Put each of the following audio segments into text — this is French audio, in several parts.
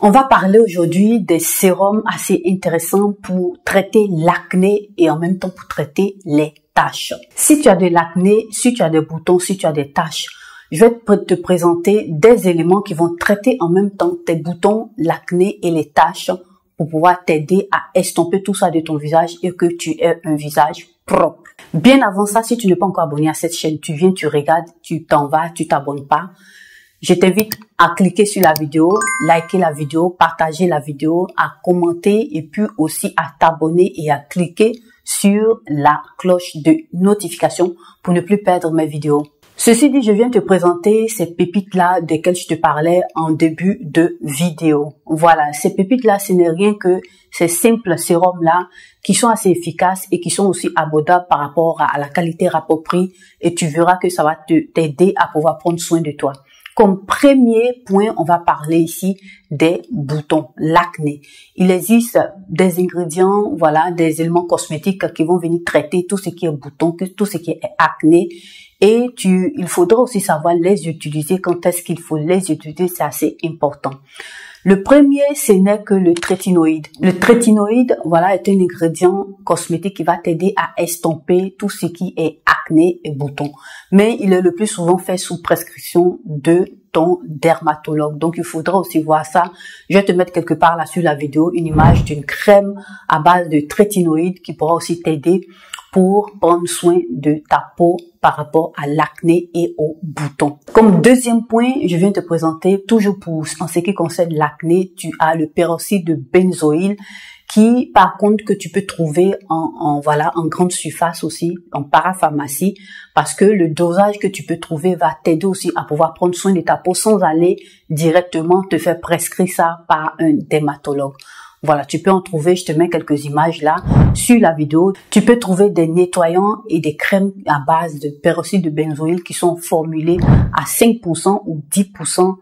On va parler aujourd'hui des sérums assez intéressants pour traiter l'acné et en même temps pour traiter les taches. Si tu as de l'acné, si tu as des boutons, si tu as des taches, je vais te présenter des éléments qui vont traiter en même temps tes boutons, l'acné et les taches pour pouvoir t'aider à estomper tout ça de ton visage et que tu aies un visage propre. Bien avant ça, si tu n'es pas encore abonné à cette chaîne, tu viens, tu regardes, tu t'en vas, tu t'abonnes pas. Je t'invite à cliquer sur la vidéo, liker la vidéo, partager la vidéo, à commenter et puis aussi à t'abonner et à cliquer sur la cloche de notification pour ne plus perdre mes vidéos. Ceci dit, je viens te présenter ces pépites-là desquelles je te parlais en début de vidéo. Voilà, ces pépites-là, ce n'est rien que ces simples sérums-là qui sont assez efficaces et qui sont aussi abordables par rapport à la qualité rapport-prix et tu verras que ça va t'aider à pouvoir prendre soin de toi. Comme premier point, on va parler ici des boutons, l'acné. Il existe des ingrédients, voilà, des éléments cosmétiques qui vont venir traiter tout ce qui est boutons, tout ce qui est acné. Et il faudra aussi savoir les utiliser, quand est-ce qu'il faut les utiliser, c'est assez important. Le premier, ce n'est que le trétinoïde. Le trétinoïde, voilà, est un ingrédient cosmétique qui va t'aider à estomper tout ce qui est acné et boutons. Mais il est le plus souvent fait sous prescription de ton dermatologue. Donc, il faudra aussi voir ça. Je vais te mettre quelque part là sur la vidéo une image d'une crème à base de trétinoïde qui pourra aussi t'aider pour prendre soin de ta peau par rapport à l'acné et aux boutons. Comme deuxième point, je viens te présenter, toujours en ce qui concerne l'acné, tu as le peroxyde de benzoïl qui, par contre, que tu peux trouver en grande surface aussi, en parapharmacie, parce que le dosage que tu peux trouver va t'aider aussi à pouvoir prendre soin de ta peau sans aller directement te faire prescrire ça par un dermatologue. Voilà, tu peux en trouver, je te mets quelques images là sur la vidéo. Tu peux trouver des nettoyants et des crèmes à base de peroxyde de benzoïl qui sont formulés à 5% ou 10%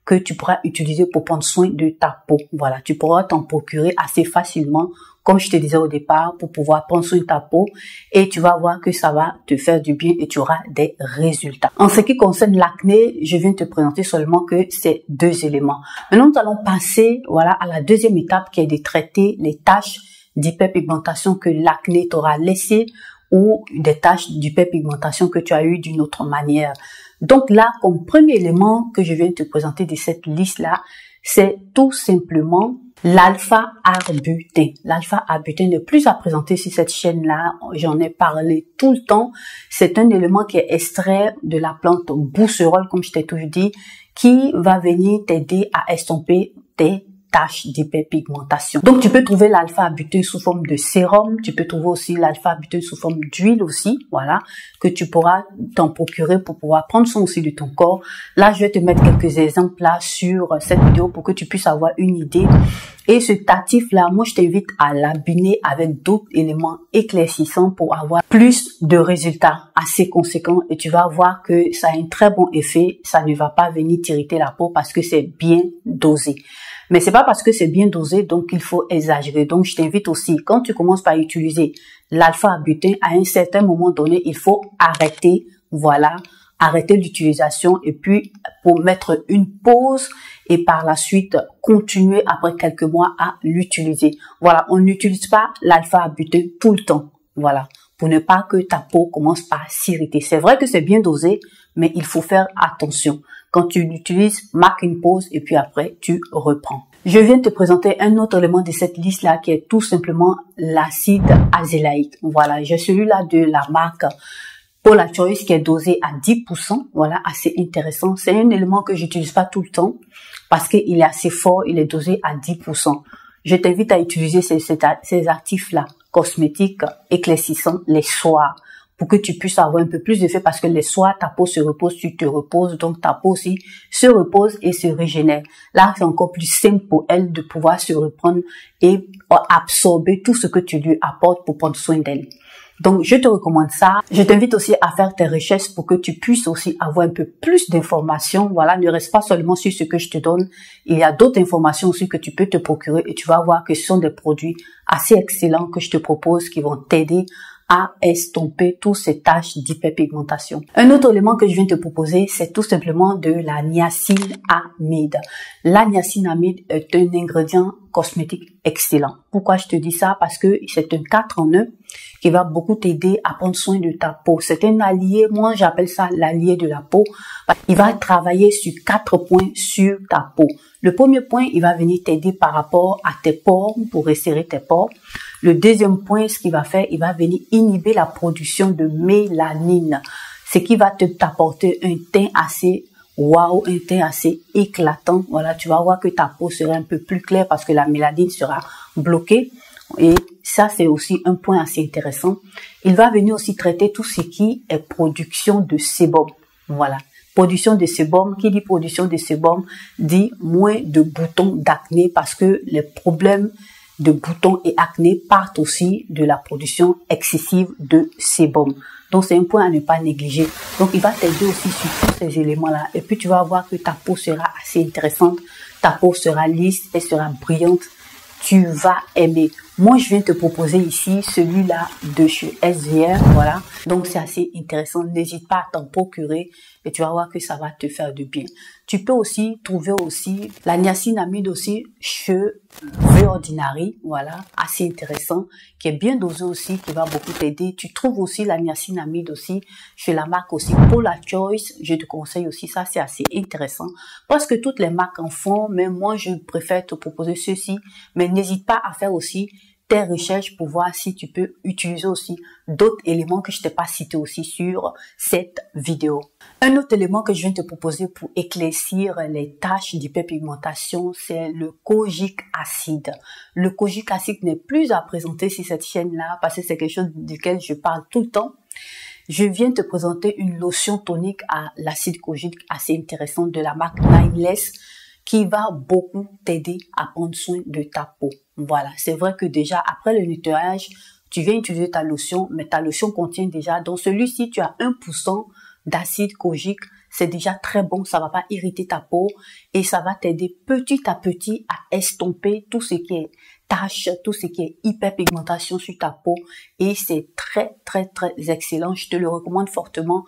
que tu pourras utiliser pour prendre soin de ta peau. Voilà, tu pourras t'en procurer assez facilement, comme je te disais au départ, pour pouvoir prendre soin de ta peau et tu vas voir que ça va te faire du bien et tu auras des résultats. En ce qui concerne l'acné, je viens te présenter seulement que ces deux éléments. Maintenant, nous allons passer, voilà, à la deuxième étape qui est de traiter les taches d'hyperpigmentation que l'acné t'aura laissées ou des taches d'hyperpigmentation que tu as eues d'une autre manière. Donc là, comme premier élément que je viens te présenter de cette liste-là, c'est tout simplement l'alpha-arbutin. L'alpha-arbutin n'est plus à présenter sur cette chaîne-là. J'en ai parlé tout le temps. C'est un élément qui est extrait de la plante bousserolle, comme je t'ai toujours dit, qui va venir t'aider à estomper tes taches d'hyperpigmentation. Donc, tu peux trouver l'alpha-arbutin sous forme de sérum. Tu peux trouver aussi l'alpha-arbutin sous forme d'huile aussi, voilà, que tu pourras t'en procurer pour pouvoir prendre soin aussi de ton corps. Là, je vais te mettre quelques exemples là sur cette vidéo pour que tu puisses avoir une idée. Et ce actif-là, moi, je t'invite à l'abiner avec d'autres éléments éclaircissants pour avoir plus de résultats assez conséquents et tu vas voir que ça a un très bon effet. Ça ne va pas venir t'irriter la peau parce que c'est bien dosé. Mais c'est pas parce que c'est bien dosé, donc il faut exagérer. Donc, je t'invite aussi, quand tu commences par utiliser l'alpha-arbutin, à un certain moment donné, il faut arrêter, voilà, arrêter l'utilisation et puis pour mettre une pause et par la suite continuer après quelques mois à l'utiliser. Voilà, on n'utilise pas l'alpha-arbutin tout le temps, voilà, pour ne pas que ta peau commence par s'irriter. C'est vrai que c'est bien dosé, mais il faut faire attention. Quand tu l'utilises, marque une pause et puis après, tu reprends. Je viens te présenter un autre élément de cette liste-là qui est tout simplement l'acide azélaïque. Voilà, j'ai celui-là de la marque Paula Choice qui est dosé à 10%. Voilà, assez intéressant. C'est un élément que j'utilise pas tout le temps parce qu'il est assez fort, il est dosé à 10%. Je t'invite à utiliser ces actifs-là, cosmétiques, éclaircissants, les soirs, pour que tu puisses avoir un peu plus d'effet parce que les soirs, ta peau se repose, tu te reposes, donc ta peau aussi se repose et se régénère. Là, c'est encore plus simple pour elle de pouvoir se reprendre et absorber tout ce que tu lui apportes pour prendre soin d'elle. Donc, je te recommande ça. Je t'invite aussi à faire tes recherches pour que tu puisses aussi avoir un peu plus d'informations. Voilà, ne reste pas seulement sur ce que je te donne. Il y a d'autres informations aussi que tu peux te procurer et tu vas voir que ce sont des produits assez excellents que je te propose qui vont t'aider à estomper toutes ces taches d'hyperpigmentation. Un autre élément que je viens de te proposer, c'est tout simplement de la niacinamide. La niacinamide est un ingrédient cosmétique excellent. Pourquoi je te dis ça? Parce que c'est un 4 en 1 qui va beaucoup t'aider à prendre soin de ta peau. C'est un allié, moi j'appelle ça l'allié de la peau. Il va travailler sur 4 points sur ta peau. Le premier point, il va venir t'aider par rapport à tes pores, pour resserrer tes pores. Le deuxième point, ce qu'il va faire, il va venir inhiber la production de mélanine, ce qui va t'apporter un teint assez waouh, un teint assez éclatant. Voilà, tu vas voir que ta peau sera un peu plus claire parce que la mélanine sera bloquée. Et ça, c'est aussi un point assez intéressant. Il va venir aussi traiter tout ce qui est production de sébum. Voilà. Production de sébum, qui dit production de sébum, dit moins de boutons d'acné parce que les problèmes de boutons et acné partent aussi de la production excessive de sébum. Donc, c'est un point à ne pas négliger. Donc, il va t'aider aussi sur tous ces éléments-là. Et puis, tu vas voir que ta peau sera assez intéressante. Ta peau sera lisse, elle sera brillante. Tu vas aimer. Moi, je viens te proposer ici celui-là de chez SVR, voilà. Donc, c'est assez intéressant. N'hésite pas à t'en procurer et tu vas voir que ça va te faire du bien. Tu peux aussi trouver aussi la niacinamide aussi chez The Ordinary, voilà, assez intéressant, qui est bien dosé aussi, qui va beaucoup t'aider. Tu trouves aussi la niacinamide aussi chez la marque aussi Paula Choice. Je te conseille aussi ça, c'est assez intéressant parce que toutes les marques en font, mais moi, je préfère te proposer ceci. Mais n'hésite pas à faire aussi tes recherches pour voir si tu peux utiliser aussi d'autres éléments que je t'ai pas cités aussi sur cette vidéo. Un autre élément que je viens te proposer pour éclaircir les taches d'hyperpigmentation, c'est le kojic acide. Le kojic acide n'est plus à présenter sur cette chaîne-là parce que c'est quelque chose duquel je parle tout le temps. Je viens te présenter une lotion tonique à l'acide kojic assez intéressante de la marque Nameless, qui va beaucoup t'aider à prendre soin de ta peau. Voilà, c'est vrai que déjà après le nettoyage, tu viens utiliser ta lotion, mais ta lotion contient déjà, dans celui-ci, tu as 1% d'acide kojic. C'est déjà très bon, ça va pas irriter ta peau et ça va t'aider petit à petit à estomper tout ce qui est taches, tout ce qui est hyperpigmentation sur ta peau et c'est très excellent. Je te le recommande fortement.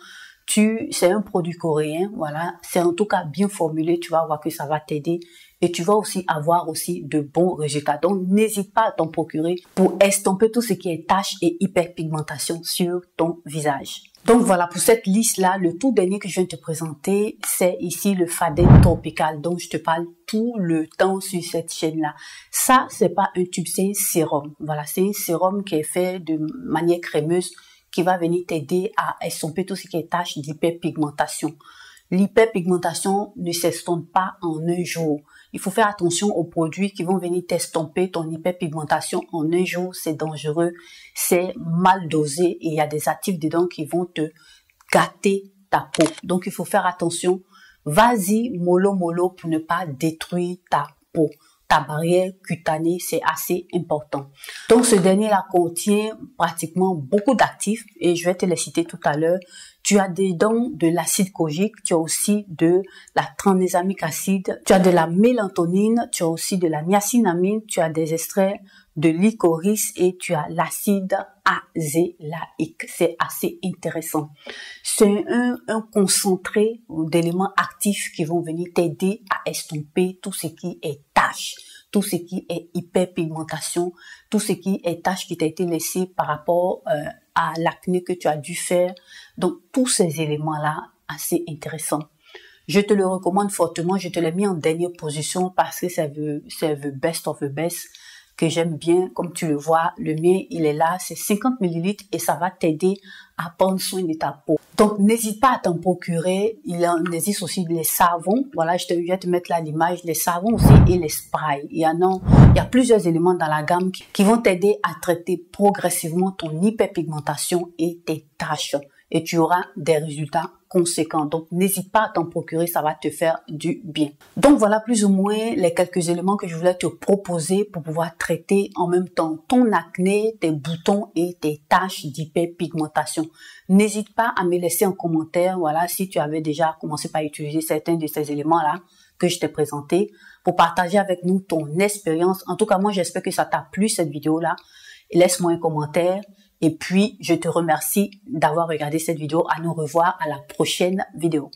C'est un produit coréen, voilà, c'est en tout cas bien formulé, tu vas voir que ça va t'aider et tu vas aussi avoir aussi de bons résultats. Donc, n'hésite pas à t'en procurer pour estomper tout ce qui est taches et hyperpigmentation sur ton visage. Donc, voilà, pour cette liste-là, le tout dernier que je viens de te présenter, c'est ici le Faden Tropical, dont je te parle tout le temps sur cette chaîne-là. Ça, c'est pas un tube, c'est un sérum. Voilà, c'est un sérum qui est fait de manière crémeuse, qui va venir t'aider à estomper tout ce qui est taches d'hyperpigmentation. L'hyperpigmentation ne s'estompe pas en un jour. Il faut faire attention aux produits qui vont venir t'estomper ton hyperpigmentation en un jour. C'est dangereux, c'est mal dosé et il y a des actifs dedans qui vont te gâter ta peau. Donc, il faut faire attention. Vas-y mollo pour ne pas détruire ta peau. Ta barrière cutanée, c'est assez important. Donc, ce dernier-là contient pratiquement beaucoup d'actifs et je vais te les citer tout à l'heure. Tu as dedans de l'acide kojic, tu as aussi de la tranexamique acide, tu as de la mélatonine, tu as aussi de la niacinamide, tu as des extraits de licorice et tu as l'acide azélaïque. C'est assez intéressant. C'est un concentré d'éléments actifs qui vont venir t'aider à estomper tout ce qui est taches, tout ce qui est hyperpigmentation, tout ce qui est taches qui t'a été laissé par rapport à l'acné que tu as dû faire. Donc, tous ces éléments-là, assez intéressants. Je te le recommande fortement. Je te l'ai mis en dernière position parce que c'est the best of the best que j'aime bien. Comme tu le vois, le mien, il est là. C'est 50 ml et ça va t'aider à prendre soin de ta peau. Donc, n'hésite pas à t'en procurer. Il existe aussi les savons. Voilà, je vais te mettre là l'image. Les savons aussi et les sprays. Il y a plusieurs éléments dans la gamme qui vont t'aider à traiter progressivement ton hyperpigmentation et tes taches. Et tu auras des résultats conséquents. Donc, n'hésite pas à t'en procurer, ça va te faire du bien. Donc, voilà plus ou moins les quelques éléments que je voulais te proposer pour pouvoir traiter en même temps ton acné, tes boutons et tes taches d'hyperpigmentation. N'hésite pas à me laisser en commentaire, voilà, si tu avais déjà commencé par utiliser certains de ces éléments-là que je t'ai présentés pour partager avec nous ton expérience. En tout cas, moi, j'espère que ça t'a plu cette vidéo-là. Laisse-moi un commentaire. Et puis, je te remercie d'avoir regardé cette vidéo. À nous revoir à la prochaine vidéo.